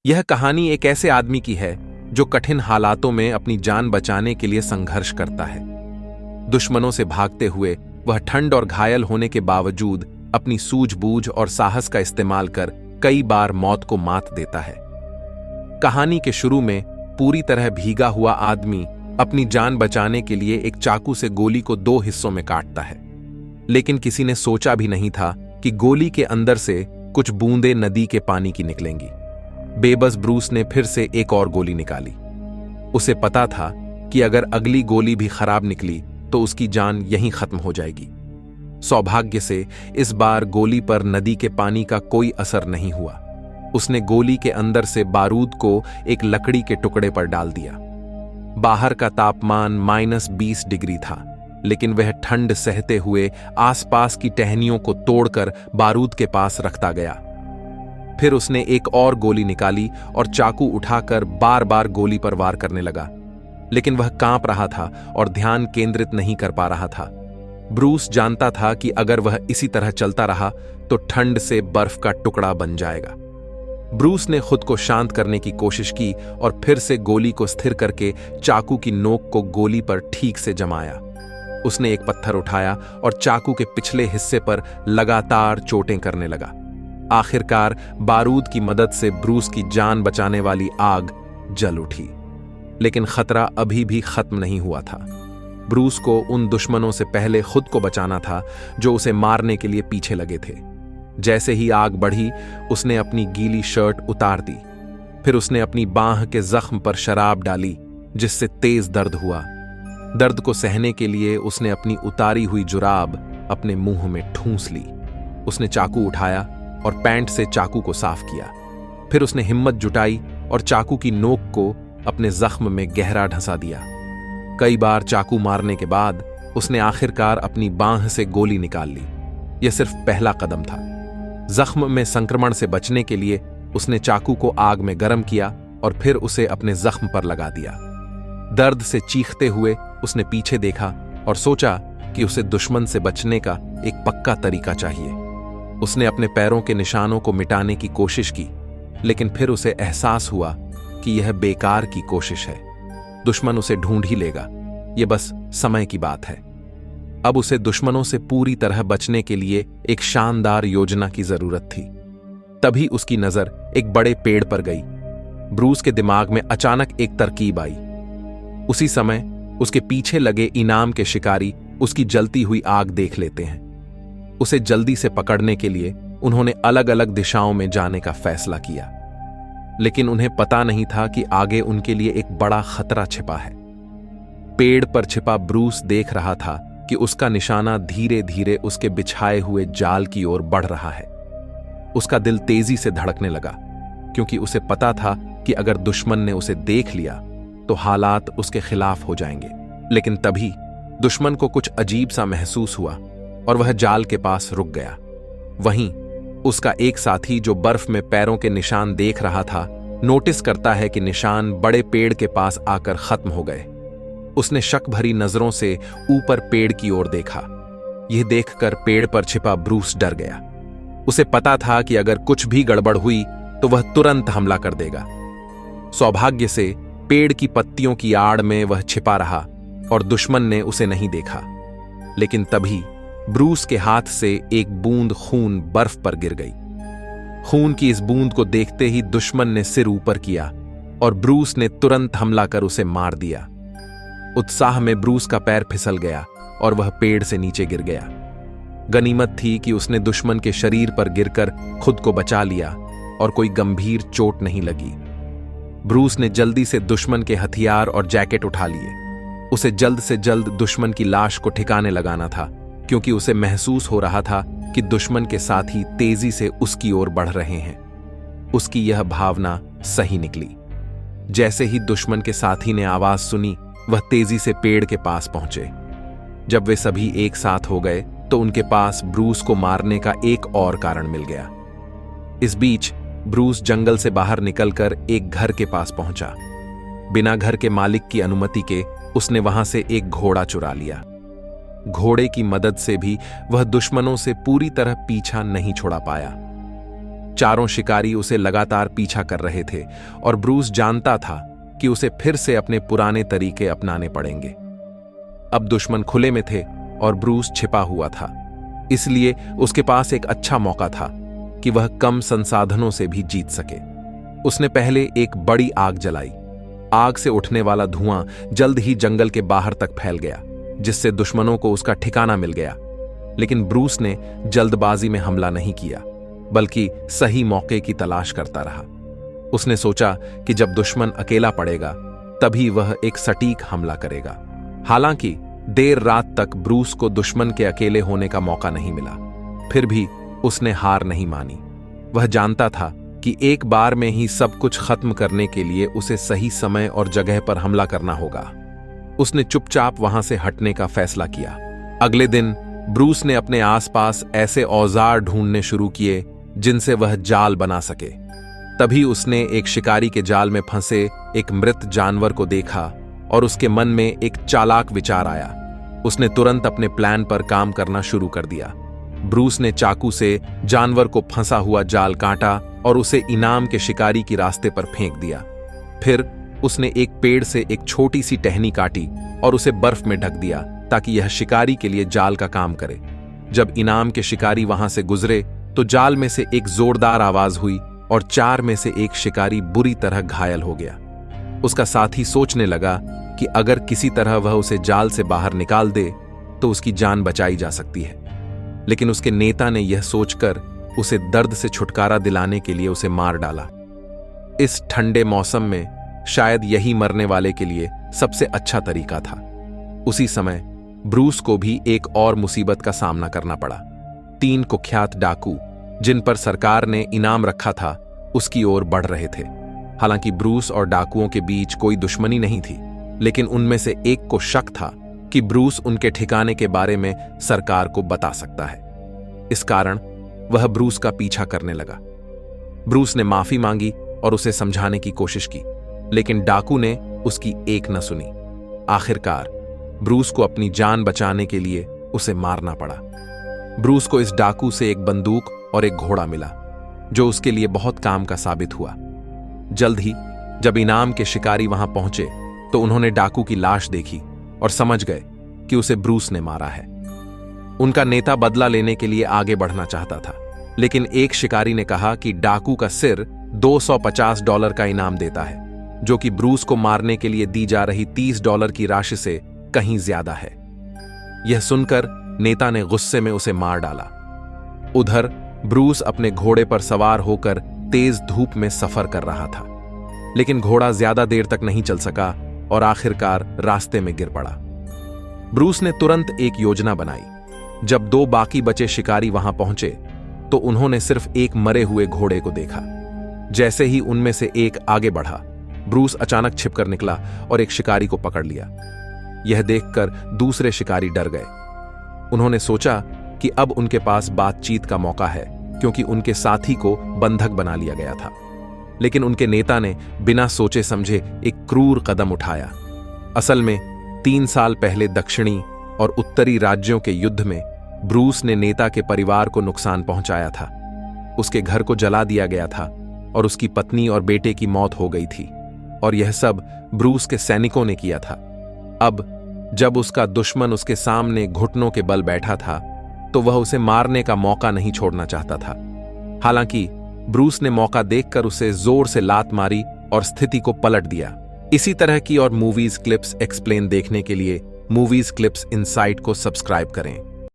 यह कहानी एक ऐसे आदमी की है जो कठिन हालातों में अपनी जान बचाने के लिए संघर्ष करता है। दुश्मनों से भागते हुए वह ठंड और घायल होने के बावजूद अपनी सूझबूझ और साहस का इस्तेमाल कर कई बार मौत को मात देता है। कहानी के शुरू में पूरी तरह भीगा हुआ आदमी अपनी जान बचाने के लिए एक चाकू से गोली को 2 हिस्सों में काटता है, लेकिन किसी ने सोचा भी नहीं था कि गोली के अंदर से कुछ बूंदें नदी के पानी की निकलेंगी। बेबस ब्रूस ने फिर से एक और गोली निकाली। उसे पता था कि अगर अगली गोली भी खराब निकली तो उसकी जान यहीं खत्म हो जाएगी। सौभाग्य से इस बार गोली पर नदी के पानी का कोई असर नहीं हुआ। उसने गोली के अंदर से बारूद को एक लकड़ी के टुकड़े पर डाल दिया। बाहर का तापमान -20 डिग्री था, लेकिन वह ठंड सहते हुए आसपास की टहनियों को तोड़कर बारूद के पास रखता गया। फिर उसने एक और गोली निकाली और चाकू उठाकर बार बार गोली पर वार करने लगा, लेकिन वह कांप रहा था और ध्यान केंद्रित नहीं कर पा रहा था। ब्रूस जानता था कि अगर वह इसी तरह चलता रहा तो ठंड से बर्फ का टुकड़ा बन जाएगा। ब्रूस ने खुद को शांत करने की कोशिश की और फिर से गोली को स्थिर करके चाकू की नोक को गोली पर ठीक से जमाया। उसने एक पत्थर उठाया और चाकू के पिछले हिस्से पर लगातार चोटें करने लगा। आखिरकार बारूद की मदद से ब्रूस की जान बचाने वाली आग जल उठी, लेकिन खतरा अभी भी खत्म नहीं हुआ था। ब्रूस को उन दुश्मनों से पहले खुद को बचाना था जो उसे मारने के लिए पीछे लगे थे। जैसे ही आग बढ़ी, उसने अपनी गीली शर्ट उतार दी। फिर उसने अपनी बांह के जख्म पर शराब डाली, जिससे तेज दर्द हुआ। दर्द को सहने के लिए उसने अपनी उतारी हुई जुराब अपने मुंह में ठूंस ली। उसने चाकू उठाया और पैंट से चाकू को साफ किया। फिर उसने हिम्मत जुटाई और चाकू की नोक को अपने जख्म में गहरा ढसा दिया। कई बार चाकू मारने के बाद उसने आखिरकार अपनी बांह से गोली निकाल ली। यह सिर्फ पहला कदम था। जख्म में संक्रमण से बचने के लिए उसने चाकू को आग में गर्म किया और फिर उसे अपने जख्म पर लगा दिया। दर्द से चीखते हुए उसने पीछे देखा और सोचा कि उसे दुश्मन से बचने का एक पक्का तरीका चाहिए। उसने अपने पैरों के निशानों को मिटाने की कोशिश की, लेकिन फिर उसे एहसास हुआ कि यह बेकार की कोशिश है। दुश्मन उसे ढूंढ ही लेगा, यह बस समय की बात है। अब उसे दुश्मनों से पूरी तरह बचने के लिए एक शानदार योजना की जरूरत थी। तभी उसकी नजर एक बड़े पेड़ पर गई। ब्रूस के दिमाग में अचानक एक तरकीब आई। उसी समय उसके पीछे लगे इनाम के शिकारी उसकी जलती हुई आग देख लेते हैं। उसे जल्दी से पकड़ने के लिए उन्होंने अलग अलग दिशाओं में जाने का फैसला किया, लेकिन उन्हें पता नहीं था कि आगे उनके लिए एक बड़ा खतरा छिपा है। पेड़ पर छिपा ब्रूस देख रहा था कि उसका निशाना धीरे धीरे उसके बिछाए हुए जाल की ओर बढ़ रहा है। उसका दिल तेजी से धड़कने लगा, क्योंकि उसे पता था कि अगर दुश्मन ने उसे देख लिया तो हालात उसके खिलाफ हो जाएंगे। लेकिन तभी दुश्मन को कुछ अजीब सा महसूस हुआ और वह जाल के पास रुक गया। वहीं उसका एक साथी जो बर्फ में पैरों के निशान देख रहा था, नोटिस करता है कि निशान बड़े पेड़ के पास आकर खत्म हो गए। उसने शक भरी नजरों से ऊपर पेड़ की ओर देखा। यह देखकर पेड़ पर छिपा ब्रूस डर गया। उसे पता था कि अगर कुछ भी गड़बड़ हुई तो वह तुरंत हमला कर देगा। सौभाग्य से पेड़ की पत्तियों की आड़ में वह छिपा रहा और दुश्मन ने उसे नहीं देखा। लेकिन तभी ब्रूस के हाथ से एक बूंद खून बर्फ पर गिर गई। खून की इस बूंद को देखते ही दुश्मन ने सिर ऊपर किया और ब्रूस ने तुरंत हमला कर उसे मार दिया। उत्साह में ब्रूस का पैर फिसल गया और वह पेड़ से नीचे गिर गया। गनीमत थी कि उसने दुश्मन के शरीर पर गिरकर खुद को बचा लिया और कोई गंभीर चोट नहीं लगी। ब्रूस ने जल्दी से दुश्मन के हथियार और जैकेट उठा लिए। उसे जल्द से जल्द दुश्मन की लाश को ठिकाने लगाना था, क्योंकि उसे महसूस हो रहा था कि दुश्मन के साथी तेजी से उसकी ओर बढ़ रहे हैं। उसकी यह भावना सही निकली। जैसे ही दुश्मन के साथी ने आवाज सुनी, वह तेजी से पेड़ के पास पहुंचे। जब वे सभी एक साथ हो गए तो उनके पास ब्रूस को मारने का एक और कारण मिल गया। इस बीच ब्रूस जंगल से बाहर निकलकर एक घर के पास पहुंचा। बिना घर के मालिक की अनुमति के उसने वहां से एक घोड़ा चुरा लिया। घोड़े की मदद से भी वह दुश्मनों से पूरी तरह पीछा नहीं छुड़ा पाया। चारों शिकारी उसे लगातार पीछा कर रहे थे और ब्रूस जानता था कि उसे फिर से अपने पुराने तरीके अपनाने पड़ेंगे। अब दुश्मन खुले में थे और ब्रूस छिपा हुआ था, इसलिए उसके पास एक अच्छा मौका था कि वह कम संसाधनों से भी जीत सके। उसने पहले एक बड़ी आग जलाई। आग से उठने वाला धुआं जल्द ही जंगल के बाहर तक फैल गया, जिससे दुश्मनों को उसका ठिकाना मिल गया। लेकिन ब्रूस ने जल्दबाजी में हमला नहीं किया, बल्कि सही मौके की तलाश करता रहा। उसने सोचा कि जब दुश्मन अकेला पड़ेगा तभी वह एक सटीक हमला करेगा। हालांकि देर रात तक ब्रूस को दुश्मन के अकेले होने का मौका नहीं मिला, फिर भी उसने हार नहीं मानी। वह जानता था कि एक बार में ही सब कुछ खत्म करने के लिए उसे सही समय और जगह पर हमला करना होगा। उसने चुपचाप वहां से हटने का फैसला किया। अगले दिन ब्रूस ने अपने आसपास ऐसे औजार ढूंढने शुरू किए जिनसे वह जाल बना सके। तभी उसने एक शिकारी के जाल में फंसे एक मृत जानवर को देखा और उसके मन में एक चालाक विचार आया। उसने तुरंत अपने प्लान पर काम करना शुरू कर दिया। ब्रूस ने चाकू से जानवर को फंसा हुआ जाल काटा और उसे इनाम के शिकारी के रास्ते पर फेंक दिया। फिर उसने एक पेड़ से एक छोटी सी टहनी काटी और उसे बर्फ में ढक दिया ताकि यह शिकारी के लिए जाल का काम करे। जब इनाम के शिकारी वहां से गुजरे तो जाल में से एक जोरदार आवाज हुई और 4 में से एक शिकारी बुरी तरह घायल हो गया। उसका साथी सोचने लगा कि अगर किसी तरह वह उसे जाल से बाहर निकाल दे तो उसकी जान बचाई जा सकती है। लेकिन उसके नेता ने यह सोचकर उसे दर्द से छुटकारा दिलाने के लिए उसे मार डाला। इस ठंडे मौसम में शायद यही मरने वाले के लिए सबसे अच्छा तरीका था। उसी समय ब्रूस को भी एक और मुसीबत का सामना करना पड़ा। 3 कुख्यात डाकू, जिन पर सरकार ने इनाम रखा था, उसकी ओर बढ़ रहे थे। हालांकि ब्रूस और डाकुओं के बीच कोई दुश्मनी नहीं थी, लेकिन उनमें से एक को शक था कि ब्रूस उनके ठिकाने के बारे में सरकार को बता सकता है। इस कारण वह ब्रूस का पीछा करने लगा। ब्रूस ने माफी मांगी और उसे समझाने की कोशिश की, लेकिन डाकू ने उसकी एक न सुनी। आखिरकार ब्रूस को अपनी जान बचाने के लिए उसे मारना पड़ा। ब्रूस को इस डाकू से एक बंदूक और एक घोड़ा मिला, जो उसके लिए बहुत काम का साबित हुआ। जल्द ही जब इनाम के शिकारी वहां पहुंचे तो उन्होंने डाकू की लाश देखी और समझ गए कि उसे ब्रूस ने मारा है। उनका नेता बदला लेने के लिए आगे बढ़ना चाहता था, लेकिन एक शिकारी ने कहा कि डाकू का सिर $250 का इनाम देता है, जो कि ब्रूस को मारने के लिए दी जा रही $30 की राशि से कहीं ज्यादा है। यह सुनकर नेता ने गुस्से में उसे मार डाला। उधर ब्रूस अपने घोड़े पर सवार होकर तेज धूप में सफर कर रहा था, लेकिन घोड़ा ज्यादा देर तक नहीं चल सका और आखिरकार रास्ते में गिर पड़ा। ब्रूस ने तुरंत एक योजना बनाई। जब 2 बाकी बचे शिकारी वहां पहुंचे तो उन्होंने सिर्फ एक मरे हुए घोड़े को देखा। जैसे ही उनमें से एक आगे बढ़ा, ब्रूस अचानक छिपकर निकला और एक शिकारी को पकड़ लिया। यह देखकर दूसरे शिकारी डर गए। उन्होंने सोचा कि अब उनके पास बातचीत का मौका है, क्योंकि उनके साथी को बंधक बना लिया गया था। लेकिन उनके नेता ने बिना सोचे समझे एक क्रूर कदम उठाया। असल में 3 साल पहले दक्षिणी और उत्तरी राज्यों के युद्ध में ब्रूस ने नेता के परिवार को नुकसान पहुंचाया था। उसके घर को जला दिया गया था और उसकी पत्नी और बेटे की मौत हो गई थी, और यह सब ब्रूस के सैनिकों ने किया था। अब जब उसका दुश्मन उसके सामने घुटनों के बल बैठा था तो वह उसे मारने का मौका नहीं छोड़ना चाहता था। हालांकि ब्रूस ने मौका देखकर उसे जोर से लात मारी और स्थिति को पलट दिया। इसी तरह की और मूवीज क्लिप्स एक्सप्लेन देखने के लिए मूवीज क्लिप्स इनसाइट को सब्सक्राइब करें।